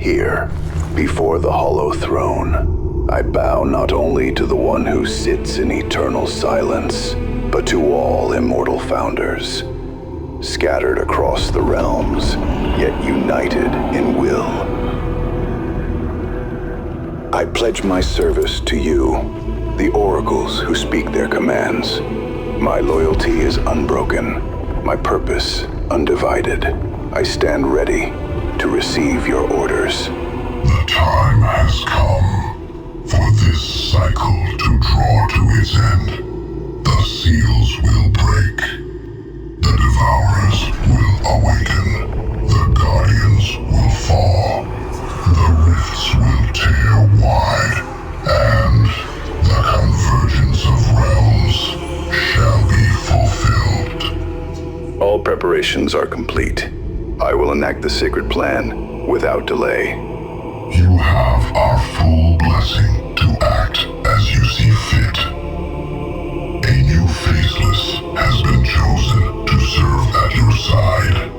Here, before the hollow throne, I bow not only to the one who sits in eternal silence, but to all immortal founders, scattered across the realms, yet united in will. I pledge my service to you, the oracles who speak their commands. My loyalty is unbroken, my purpose undivided. I stand ready to receive your orders. The time has come for this cycle to draw to its end. The seals will break. The devourers will awaken. The guardians will fall. The rifts will tear wide. And the convergence of realms shall be fulfilled. All preparations are complete. I will enact the sacred plan without delay. You have our full blessing to act as you see fit. A new faceless has been chosen to serve at your side.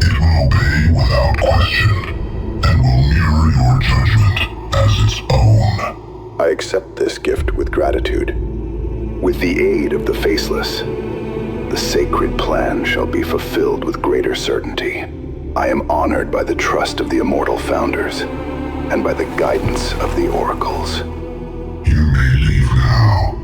It will obey without question and will mirror your judgment as its own. I accept this gift with gratitude. With the aid of the faceless, the sacred plan shall be fulfilled with greater certainty. I am honored by the trust of the immortal founders and by the guidance of the oracles. You may leave now.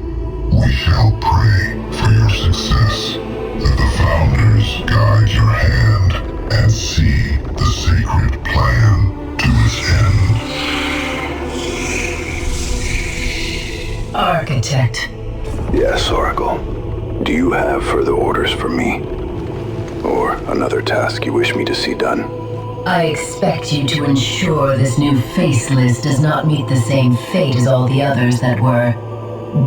We shall pray for your success, that the founders guide your hand and see the sacred plan to its end. Architect. Yes, Oracle. Do you have further orders for me? Or another task you wish me to see done? I expect you to ensure this new faceless does not meet the same fate as all the others that were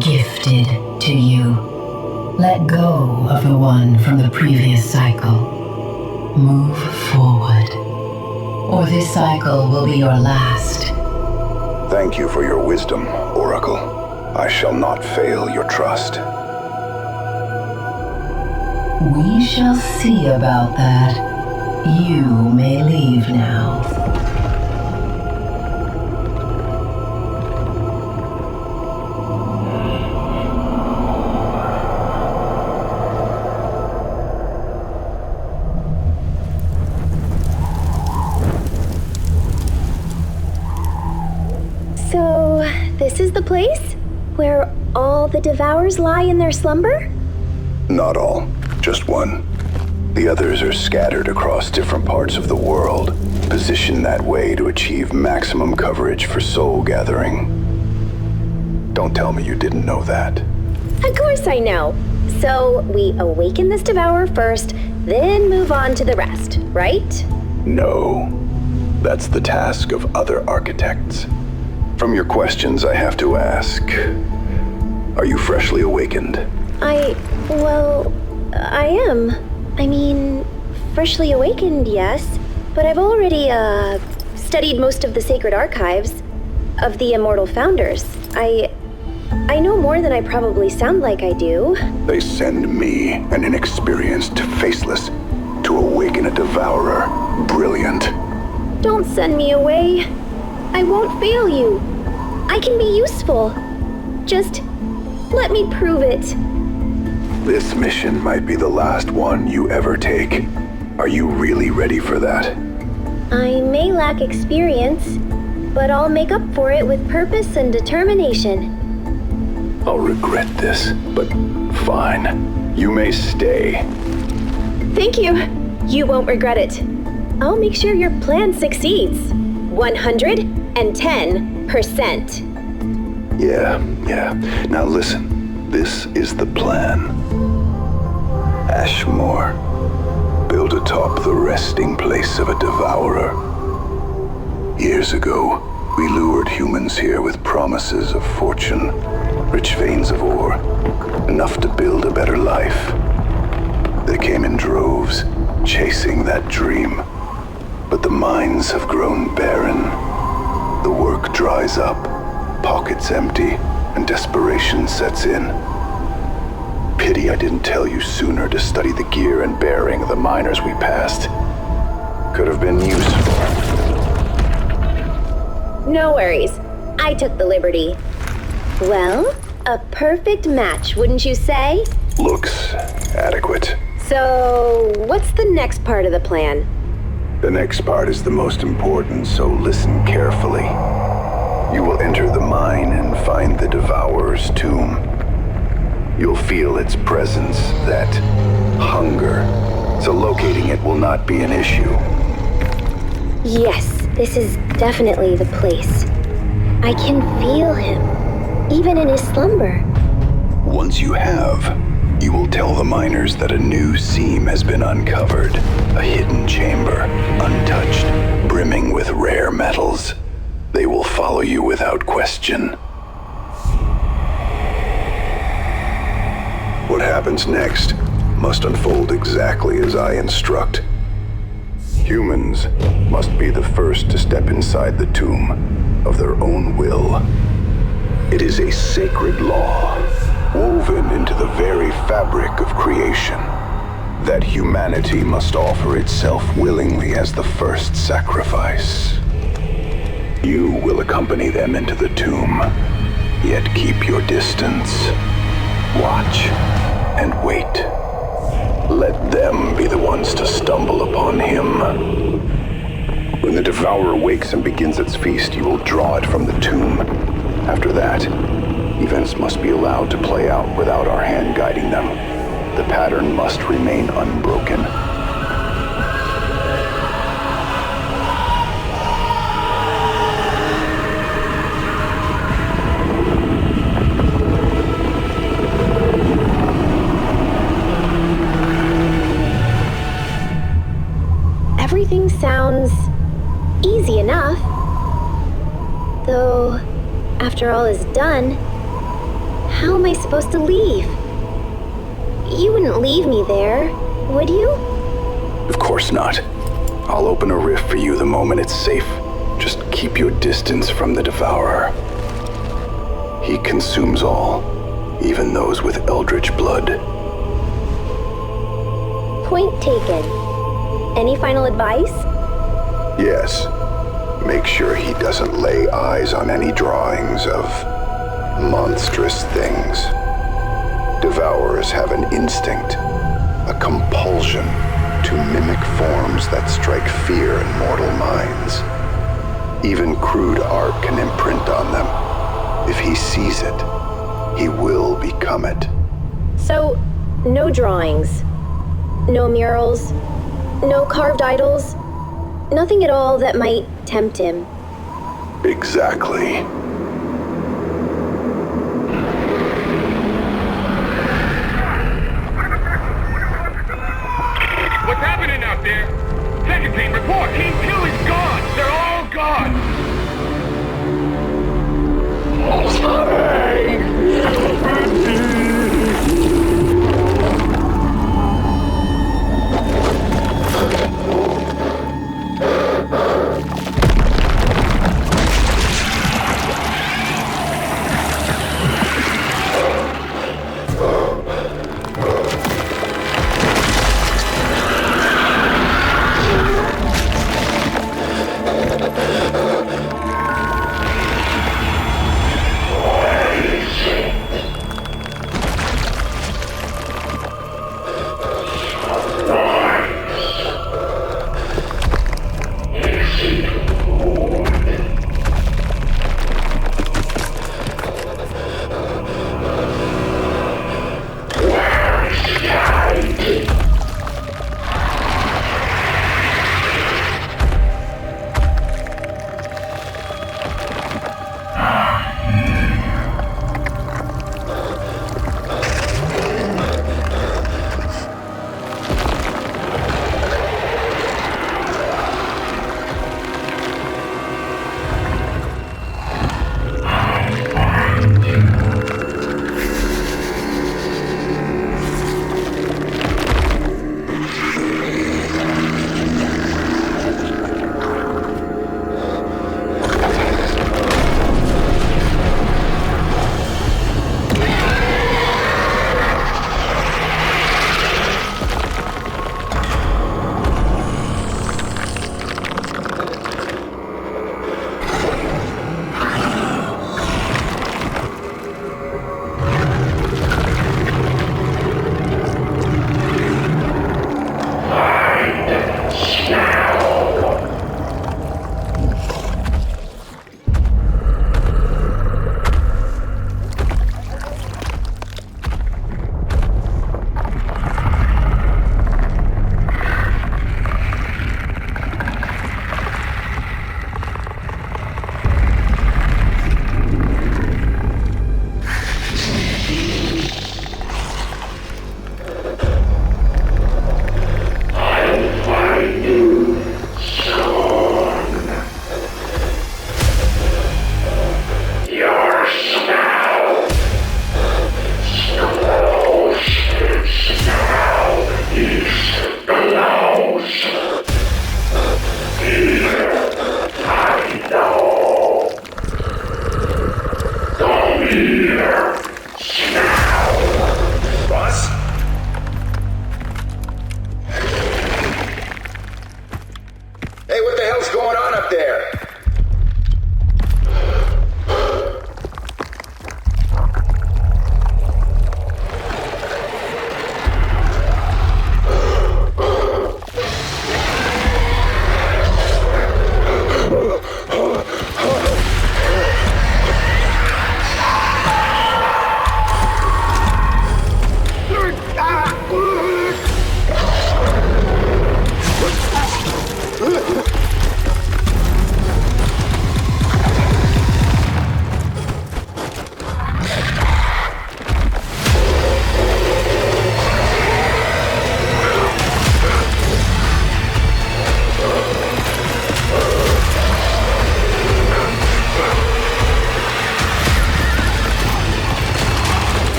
gifted to you. Let go of the one from the previous cycle. Move forward, or this cycle will be your last. Thank you for your wisdom, Oracle. I shall not fail your trust. We shall see about that. You may leave now. So, this is the place where all the devourers lie in their slumber? Not all, just one. The others are scattered across different parts of the world, positioned that way to achieve maximum coverage for soul gathering. Don't tell me you didn't know that. Of course I know. So, we awaken this devourer first, then move on to the rest, right? No. That's the task of other architects. From your questions, I have to ask, are you freshly awakened? I am. I mean, freshly awakened, yes, but I've already, studied most of the sacred archives of the immortal founders. I know more than I probably sound like I do. They send me, an inexperienced faceless, to awaken a devourer. Brilliant. Don't send me away. I won't fail you. I can be useful. Just let me prove it. This mission might be the last one you ever take. Are you really ready for that? I may lack experience, but I'll make up for it with purpose and determination. I'll regret this, but fine. You may stay. Thank you. You won't regret it. I'll make sure your plan succeeds. 110%. Yeah. Now listen. This is the plan. Ashmore, built atop the resting place of a devourer. Years ago, we lured humans here with promises of fortune, rich veins of ore, enough to build a better life. They came in droves, chasing that dream. But the mines have grown barren. The work dries up, pockets empty, and desperation sets in. Pity I didn't tell you sooner to study the gear and bearing of the miners we passed. Could have been useful. No worries. I took the liberty. Well, a perfect match, wouldn't you say? Looks adequate. So, what's the next part of the plan? The next part is the most important, so listen carefully. You will enter the mine and find the Devourer's tomb. You'll feel its presence, that hunger, so locating it will not be an issue. Yes, this is definitely the place. I can feel him, even in his slumber. Once you have, you will tell the miners that a new seam has been uncovered. A hidden chamber, untouched, brimming with rare metals. They will follow you without question. What happens next must unfold exactly as I instruct. Humans must be the first to step inside the tomb of their own will. It is a sacred law, woven into the very fabric of creation, that humanity must offer itself willingly as the first sacrifice. You will accompany them into the tomb, yet keep your distance. Watch and wait. Let them be the ones to stumble upon him. When the Devourer wakes and begins its feast, you will draw it from the tomb. After that, events must be allowed to play out without our hand guiding them. The pattern must remain unbroken. Everything sounds easy enough. Though, after all is done, how am I supposed to leave? You wouldn't leave me there, would you? Of course not. I'll open a rift for you the moment it's safe. Just keep your distance from the Devourer. He consumes all, even those with Eldritch blood. Point taken. Any final advice? Yes. Make sure he doesn't lay eyes on any drawings of monstrous things. Devourers have an instinct, a compulsion to mimic forms that strike fear in mortal minds. Even crude art can imprint on them. If he sees it, he will become it. So, no drawings, no murals, no carved idols, nothing at all that might tempt him. Exactly. What's happening out there? Second team, report! Team 2 is gone! They're all gone!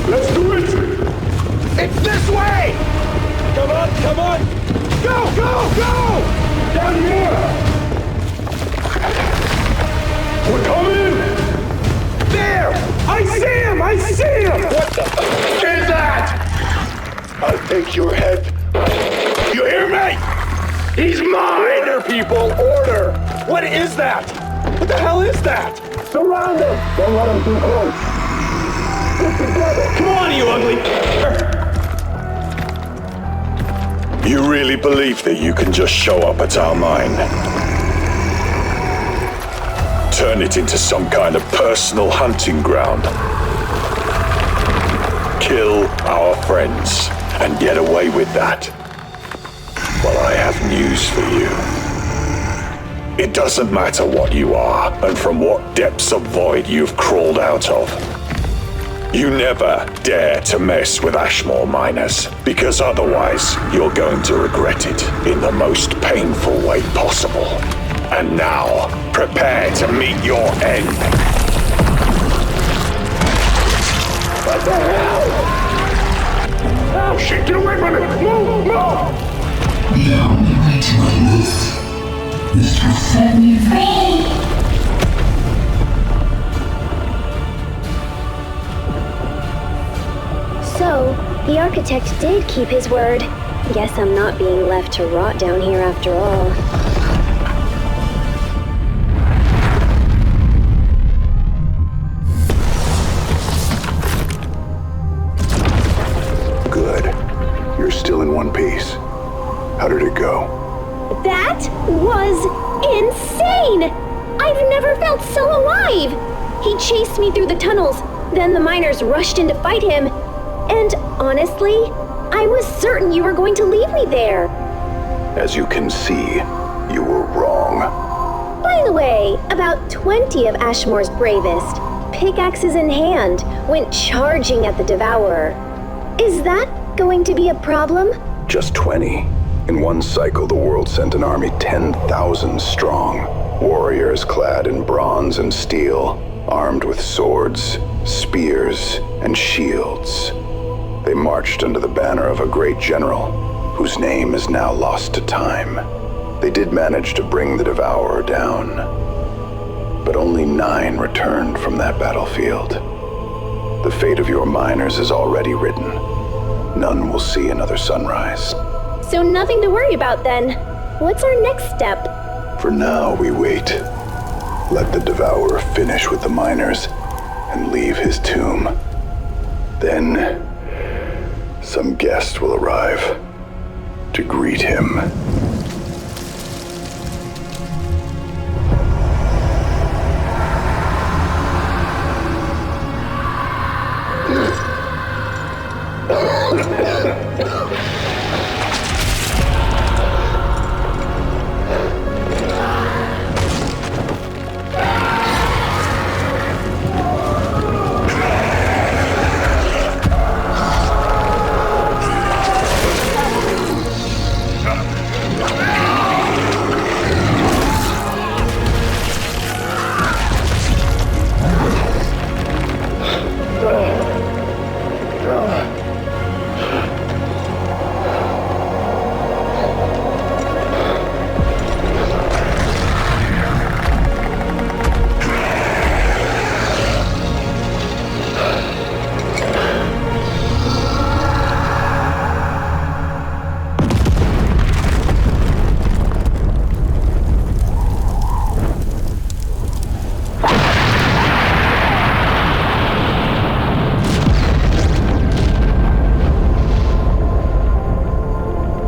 Let's do it! It's this way! Come on, come on! Go, go, go! Down here! We're coming! There! I see him! I see him! What the is that? I'll take your head. You hear me? He's mine! Order, people! Order! What is that? What the hell is that? Surround him! Don't let him too close. Come on, you ugly... You really believe that you can just show up at our mine? Turn it into some kind of personal hunting ground? Kill our friends and get away with that? Well, I have news for you. It doesn't matter what you are and from what depths of void you've crawled out of. You never dare to mess with Ashmore miners, because otherwise you're going to regret it in the most painful way possible. And now, prepare to meet your end. What the hell? Oh shit, get away from it! Move, move! The only way to end this is to set me free. So, the architect did keep his word. Guess I'm not being left to rot down here after all. Good. You're still in one piece. How did it go? That was insane! I've never felt so alive! He chased me through the tunnels, then the miners rushed in to fight him. And honestly, I was certain you were going to leave me there. As you can see, you were wrong. By the way, about 20 of Ashmore's bravest, pickaxes in hand, went charging at the Devourer. Is that going to be a problem? Just 20. In one cycle, the world sent an army 10,000 strong. Warriors clad in bronze and steel, armed with swords, spears, and shields. They marched under the banner of a great general, whose name is now lost to time. They did manage to bring the Devourer down, but only 9 returned from that battlefield. The fate of your miners is already written. None will see another sunrise. So nothing to worry about then. What's our next step? For now, we wait. Let the Devourer finish with the miners and leave his tomb. Then, some guest will arrive to greet him.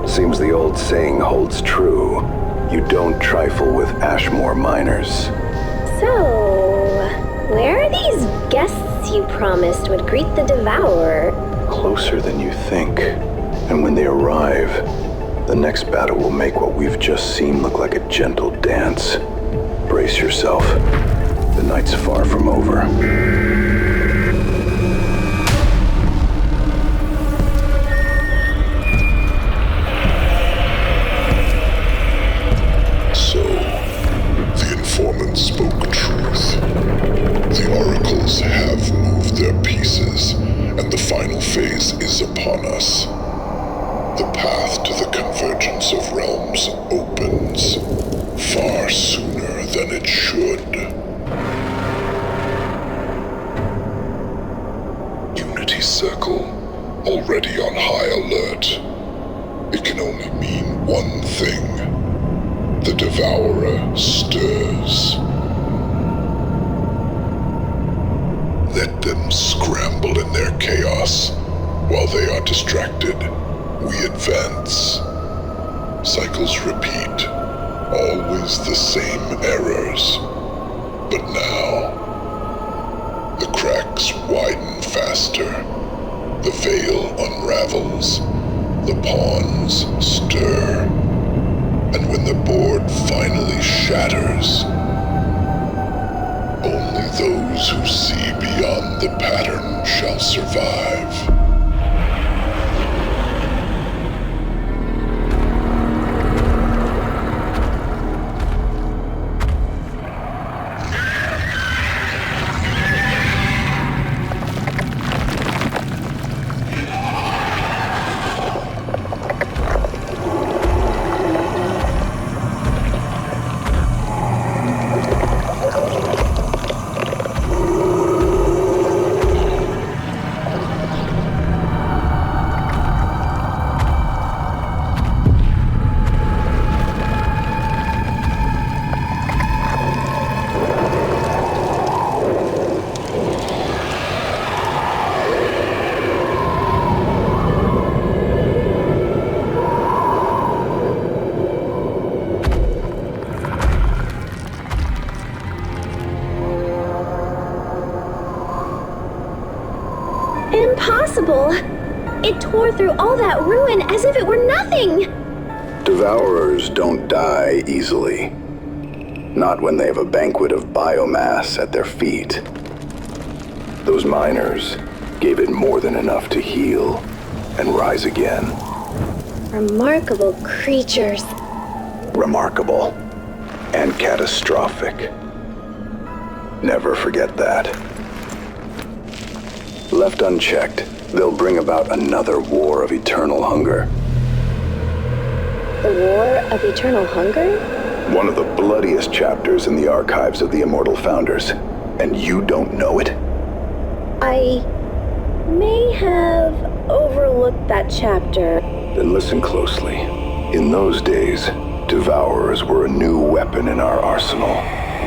Seems the old saying holds true. You don't trifle with Ashmore miners. So, where are these guests you promised would greet the Devourer? Closer than you think. And when they arrive, the next battle will make what we've just seen look like a gentle dance. Brace yourself. The night's far from over. So, the informant spoke truth. peace circle, already on high alert. It can only mean one thing. The Devourer stirs. Let them scramble in their chaos. While they are distracted, we advance. Cycles repeat, always the same errors. But now, the cracks widen faster. The veil unravels. The pawns stir. And when the board finally shatters, only those who see beyond the pattern shall survive. Impossible! It tore through all that ruin as if it were nothing! Devourers don't die easily. Not when they have a banquet of biomass at their feet. Those miners gave it more than enough to heal and rise again. Remarkable creatures. Remarkable and catastrophic. Never forget that. Left unchecked, they'll bring about another war of eternal hunger. The War of Eternal Hunger? One of the bloodiest chapters in the archives of the Immortal Founders. And you don't know it? I may have overlooked that chapter. Then listen closely. In those days, Devourers were a new weapon in our arsenal.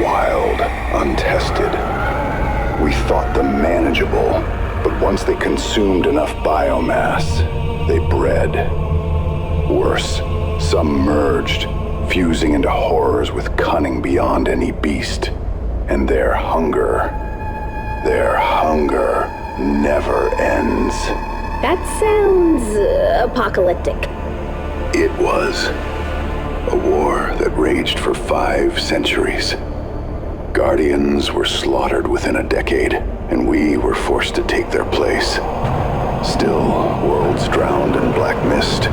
Wild, untested. We thought them manageable, but once they consumed enough biomass, they bred. Worse, some merged, fusing into horrors with cunning beyond any beast. And their hunger never ends. That sounds apocalyptic. It was a war that raged for 5 centuries. Guardians were slaughtered within a decade, and we were forced to take their place. Still, worlds drowned in black mist.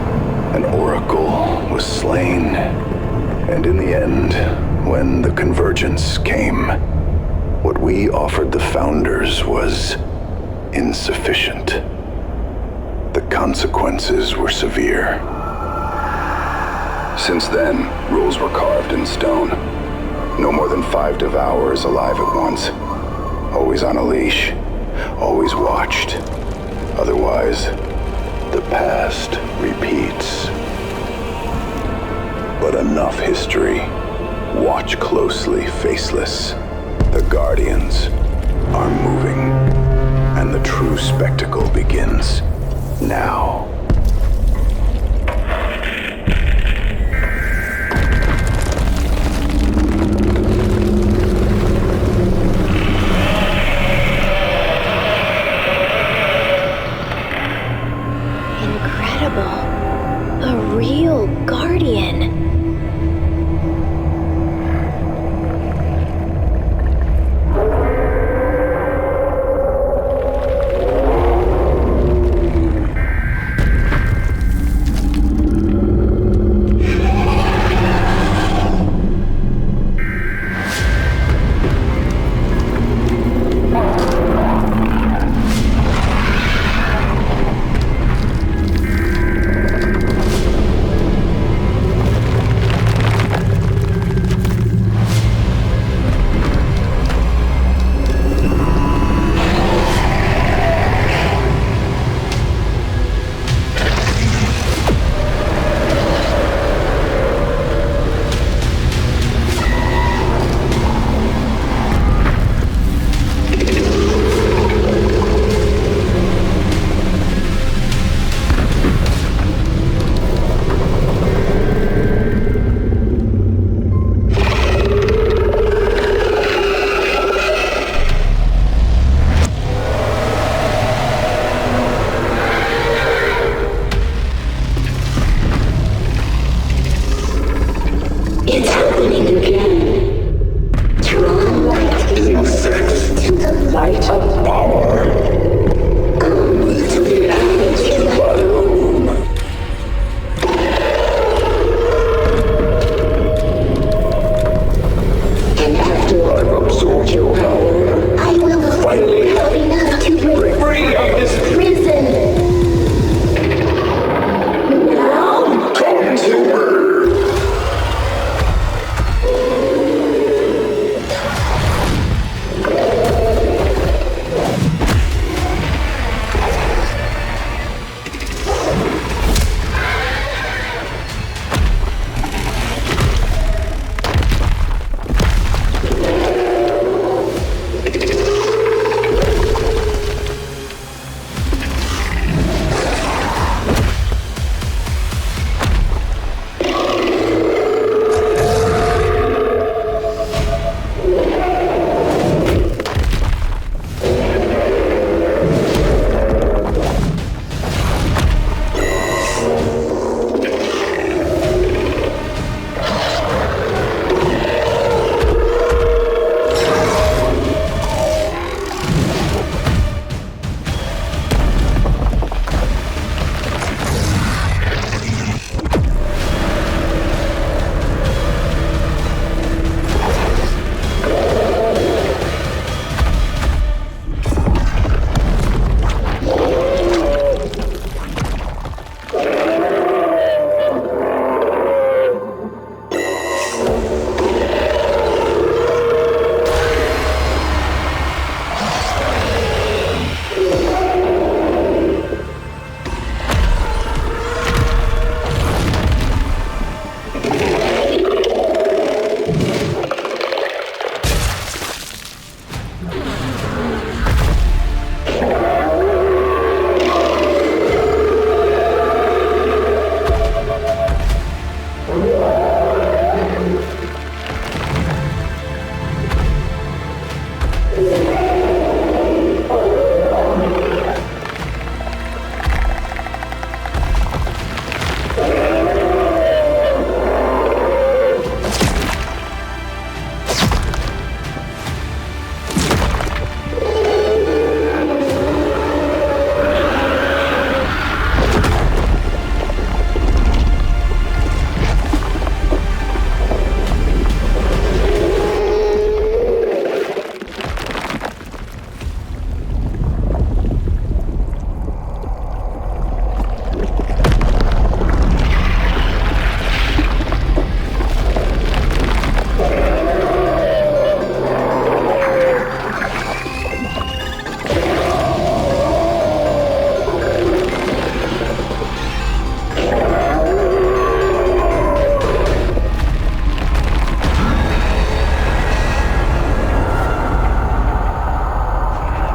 An oracle was slain. And in the end, when the convergence came, what we offered the Founders was insufficient. The consequences were severe. Since then, rules were carved in stone. No more than 5 Devourers alive at once. Always on a leash. Always watched. Otherwise, the past repeats. But enough history. Watch closely, Faceless. The Guardians are moving. And the true spectacle begins now. A real guardian.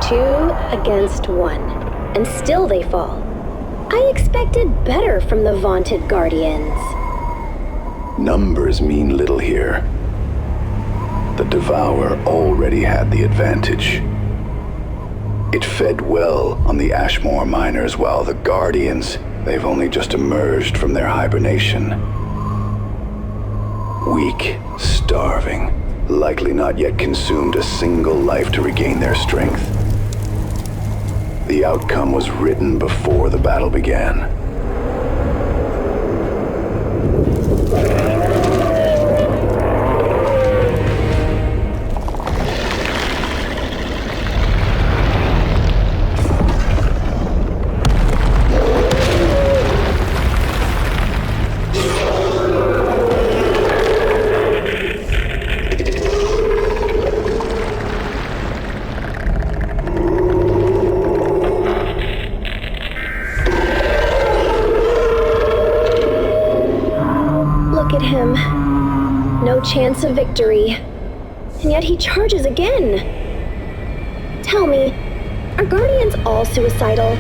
2 against 1, and still they fall. I expected better from the vaunted Guardians. Numbers mean little here. The Devourer already had the advantage. It fed well on the Ashmore miners, while the Guardians, they've only just emerged from their hibernation. Weak, starving, likely not yet consumed a single life to regain their strength. The outcome was written before the battle began. Chance of victory, and yet he charges again. Tell me, are Guardians all suicidal,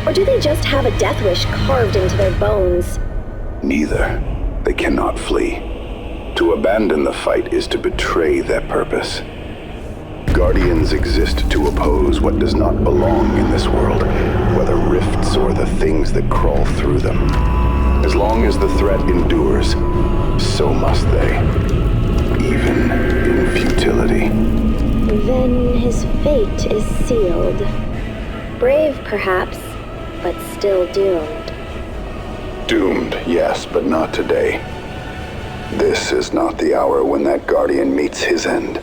or do they just have a death wish carved into their bones? Neither. They cannot flee. To abandon the fight is to betray that purpose. Guardians exist to oppose what does not belong in this world, whether rifts or the things that crawl through them. As long as the threat endures, so must they. Even in futility. Then his fate is sealed. Brave, perhaps, but still doomed. Doomed, yes, but not today. This is not the hour when that Guardian meets his end.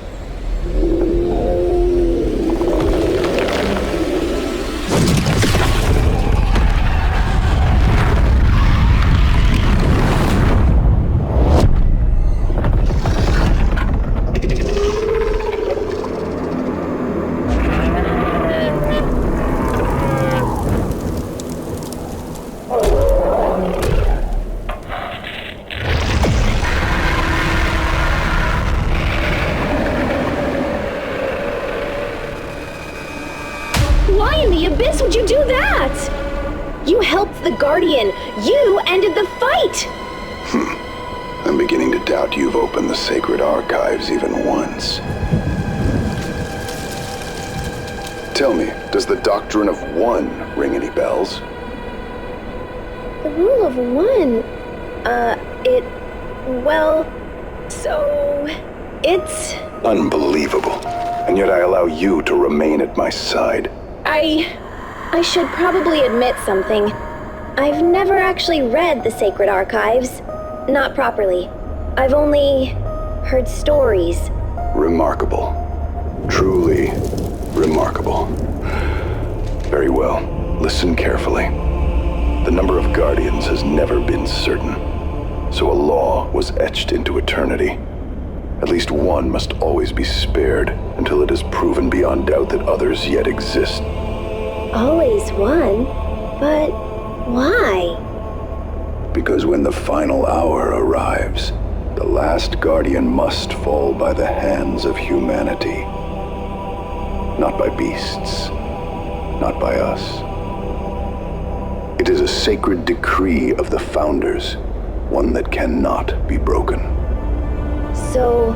Guardian, you ended the fight! I'm beginning to doubt you've opened the sacred archives even once. Tell me, does the doctrine of one ring any bells? The rule of one? It's... Unbelievable. And yet I allow you to remain at my side. I should probably admit something. I've never actually read the sacred archives. Not properly. I've only heard stories. Remarkable. Truly remarkable. Very well. Listen carefully. The number of Guardians has never been certain, so a law was etched into eternity. At least one must always be spared until it is proven beyond doubt that others yet exist. Always one? But... why? Because when the final hour arrives, the last Guardian must fall by the hands of humanity. Not by beasts, not by us. It is a sacred decree of the Founders, one that cannot be broken. So,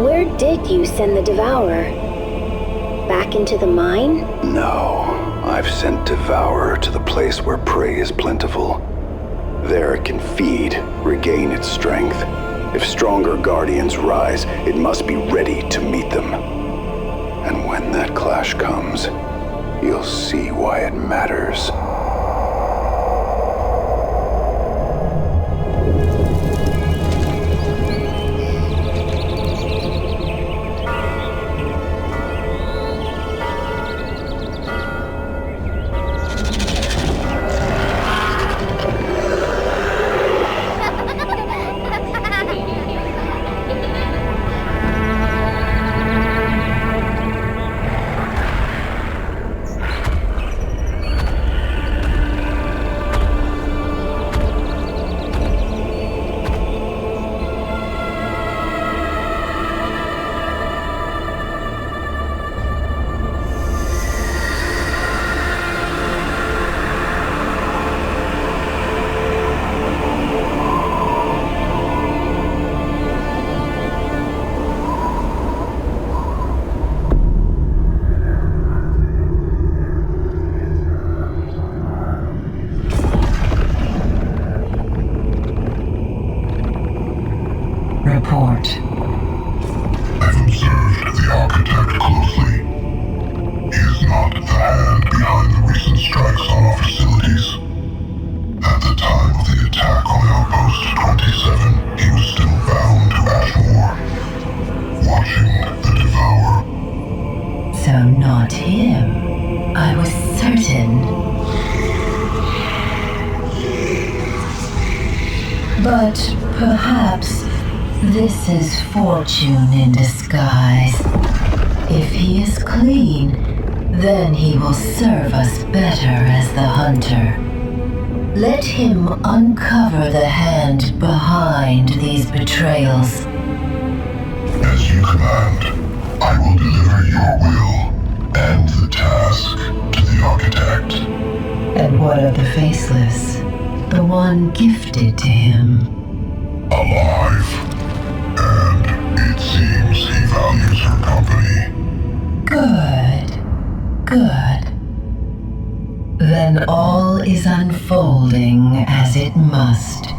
where did you send the Devourer? Back into the mine? No. I've sent Devourer to the place where prey is plentiful. There it can feed, regain its strength. If stronger Guardians rise, it must be ready to meet them. And when that clash comes, you'll see why it matters. So not him. I was certain. But perhaps this is fortune in disguise. If he is clean, then he will serve us better as the hunter. Let him uncover the hand behind these betrayals. As you command, I will deliver your will and the task to the architect. And what of the faceless? The one gifted to him? Alive. And it seems he values her company. Good. Then all is unfolding as it must.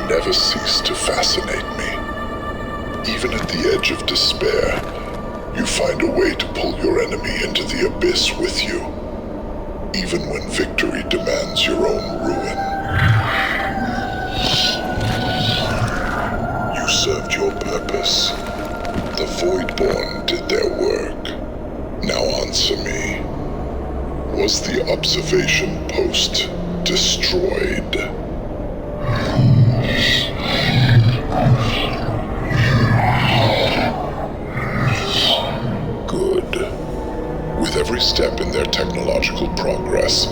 Never cease to fascinate me. Even at the edge of despair, you find a way to pull your enemy into the abyss with you, even when victory demands your own ruin. You served your purpose. The voidborn did their work. Now answer me. Was the observation post destroyed? Good. With every step in their technological progress,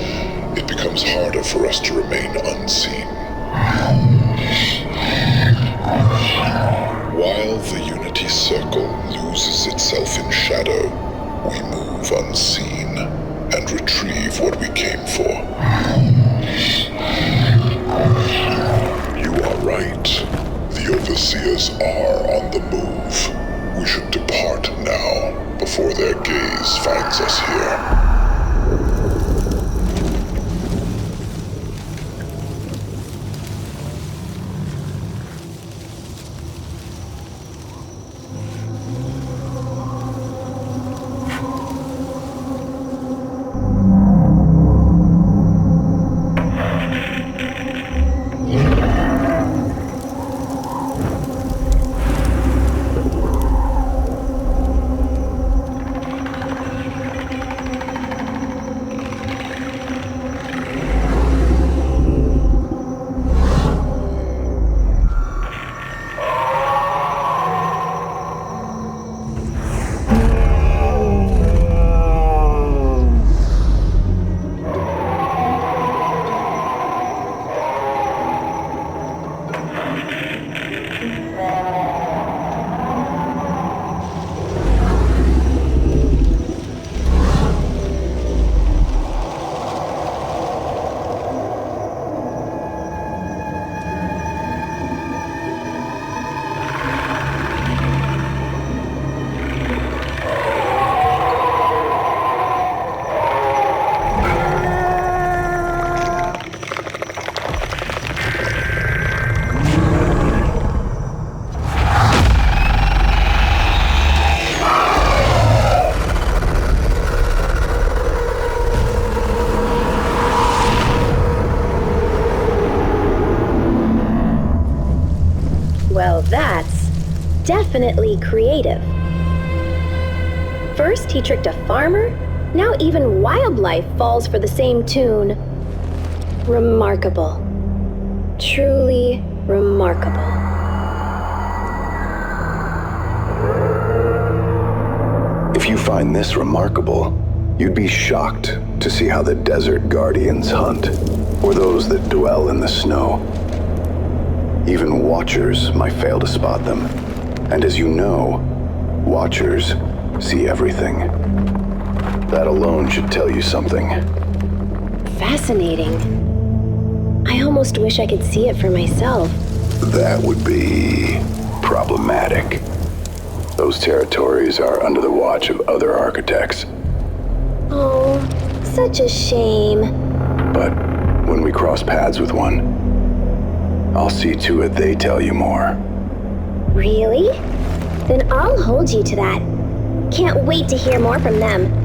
it becomes harder for us to remain unseen. While the Unity Circle loses itself in shadow, we move unseen and retrieve what we came for. You are right. The Overseers are on the move. We should depart now, before their gaze finds us here. Well, that's definitely creative. First, he tricked a farmer, Now even wildlife falls for the same tune. Remarkable. Truly remarkable. If you find this remarkable, you'd be shocked to see how the desert guardians hunt, or those that dwell in the snow. Even watchers might fail to spot them. And as you know, watchers see everything. That alone should tell you something. Fascinating. I almost wish I could see it for myself. That would be problematic. Those territories are under the watch of other architects. Oh, such a shame. But when we cross paths with one, I'll see to it they tell you more. Really? Then I'll hold you to that. Can't wait to hear more from them.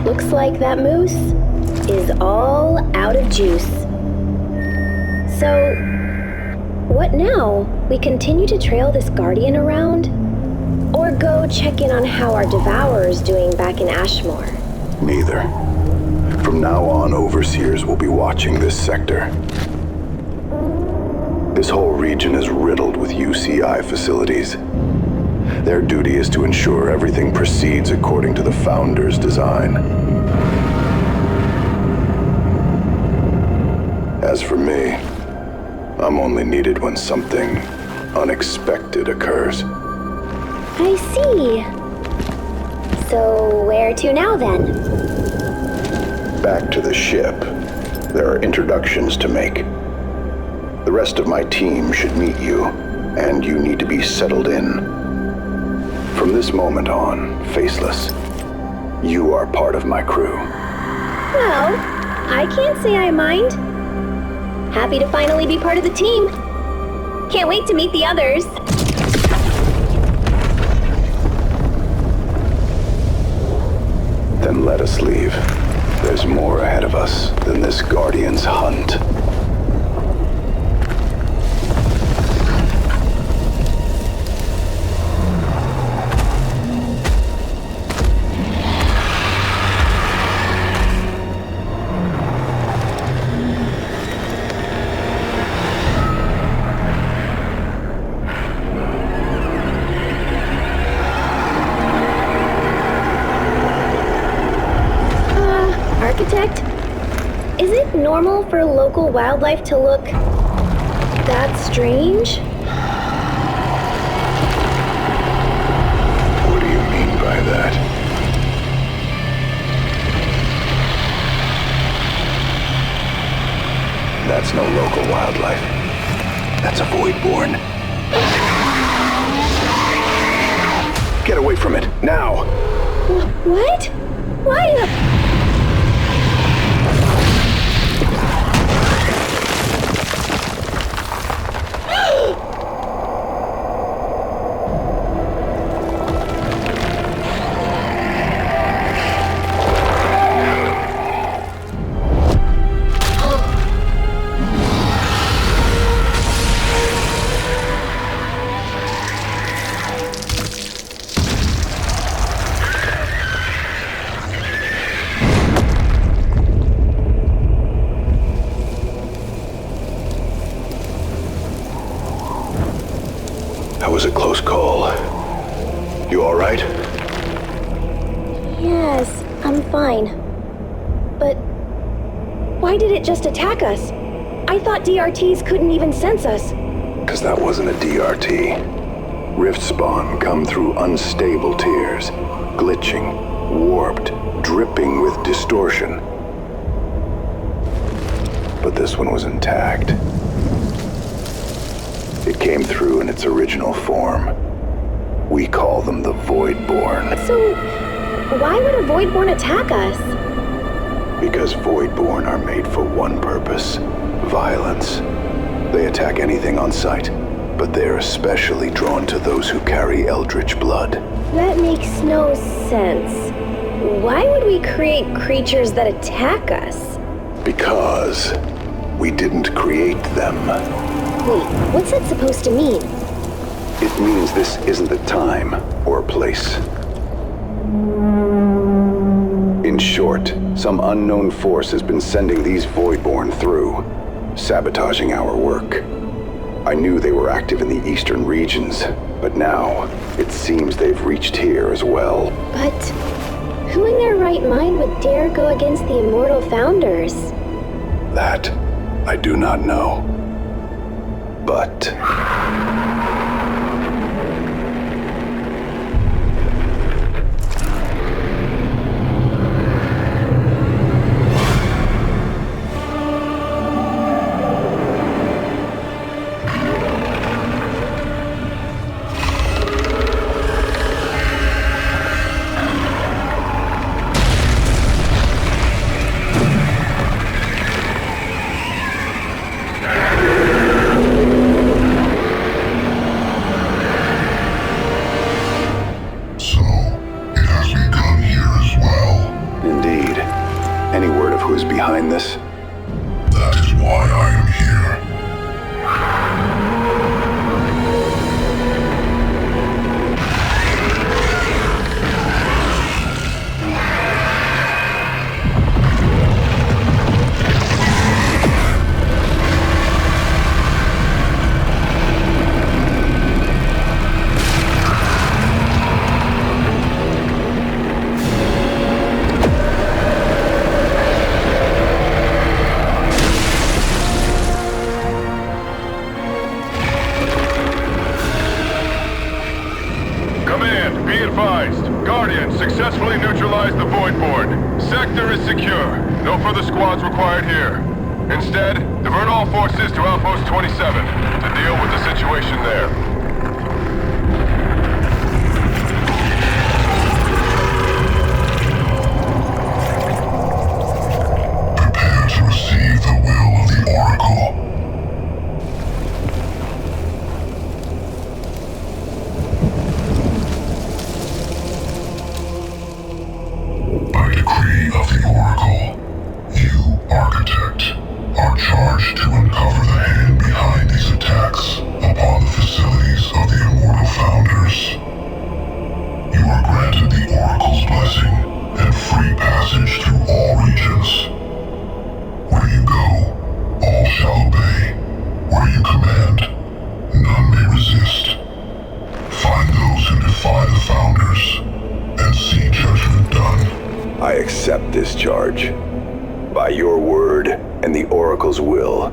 Looks like that moose is all out of juice. So, what now? We continue to trail this guardian around? Or go check in on how our devourer's doing back in Ashmore? Neither. From now on, overseers will be watching this sector. This whole region is riddled with UCI facilities. Their duty is to ensure everything proceeds according to the Founder's design. As for me, I'm only needed when something unexpected occurs. I see. So where to now then? Back to the ship. There are introductions to make. The rest of my team should meet you, and you need to be settled in. From this moment on, Faceless, you are part of my crew. Well, I can't say I mind. Happy to finally be part of the team. Can't wait to meet the others. Then let us leave. There's more ahead of us than this Guardian's hunt. Architect, is it normal for local wildlife to look that strange? What do you mean by that? That's no local wildlife. That's a voidborn. Get away from it, now! What? Why? That was a close call. You all right? Yes, I'm fine. But why did it just attack us? I thought DRTs couldn't even sense us. Because that wasn't a DRT. Rift spawn come through unstable tiers, glitching, warped, dripping with distortion. But this one was intact. It came through in its original form. We call them the voidborn. So, why would a voidborn attack us? Because voidborn are made for one purpose: violence. They attack anything on sight, but they're especially drawn to those who carry eldritch blood. That makes no sense. Why would we create creatures that attack us? Because We didn't create them. Wait, what's that supposed to mean? It means this isn't the time or place. In short, some unknown force has been sending these voidborn through, sabotaging our work. I knew they were active in the eastern regions, but now it seems they've reached here as well. But who in their right mind would dare go against the immortal founders? That I do not know. But behind this? That is why I am here. Successfully neutralized the voidborn. Sector is secure. No further squads required here. Instead, divert all forces to Outpost 27 to deal with the situation there. Prepare to receive the will of the Oracle. Of the Oracle, you, Architect, are charged to uncover the hand behind these attacks upon the facilities of the Immortal Founders. You are granted the Oracle's blessing and free passage through all regions. Where you go, all shall obey. Where you command, none may resist. Find those who defy the Founders, and see judgment done. I accept this charge. By your word and the Oracle's will,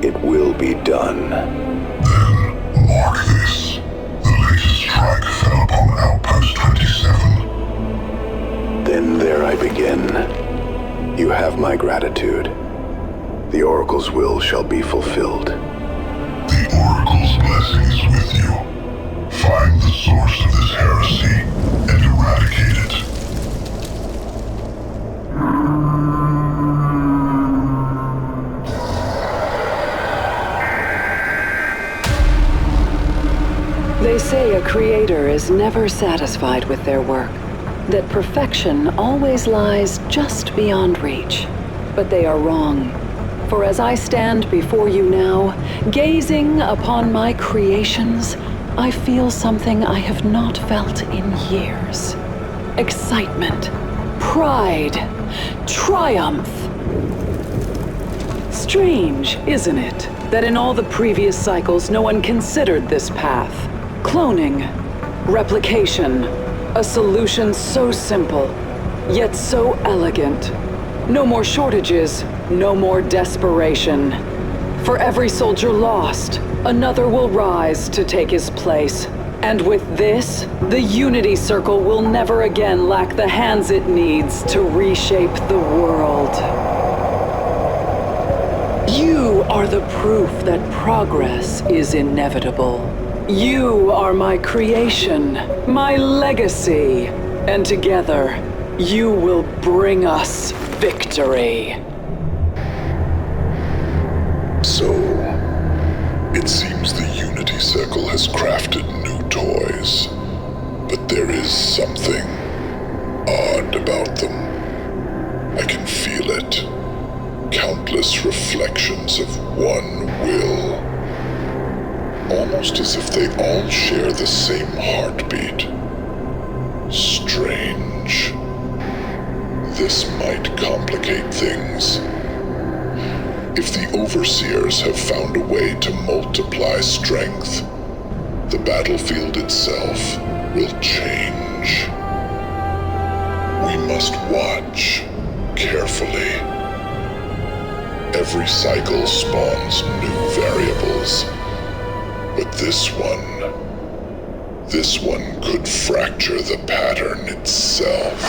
it will be done. Then, mark this. The latest strike fell upon Outpost 27. Then there I begin. You have my gratitude. The Oracle's will shall be fulfilled. The Oracle's blessing is with you. Find the source of this heresy and eradicate it. They say a creator is never satisfied with their work, that perfection always lies just beyond reach. But they are wrong. For as I stand before you now, gazing upon my creations, I feel something I have not felt in years. Excitement, pride, triumph. Strange, isn't it, that in all the previous cycles no one considered this path? Cloning, replication, a solution so simple, yet so elegant. No more shortages, no more desperation. For every soldier lost, another will rise to take his place. And with this, the Unity Circle will never again lack the hands it needs to reshape the world. You are the proof that progress is inevitable. You are my creation, my legacy, and together, you will bring us victory. So, it seems the Unity Circle has crafted new toys, but there is something odd about them. I can feel it. Countless reflections parts of one will. Almost as if they all share the same heartbeat. Strange. This might complicate things. If the Overseers have found a way to multiply strength, the battlefield itself will change. We must watch carefully. Every cycle spawns new variables, but this one could fracture the pattern itself.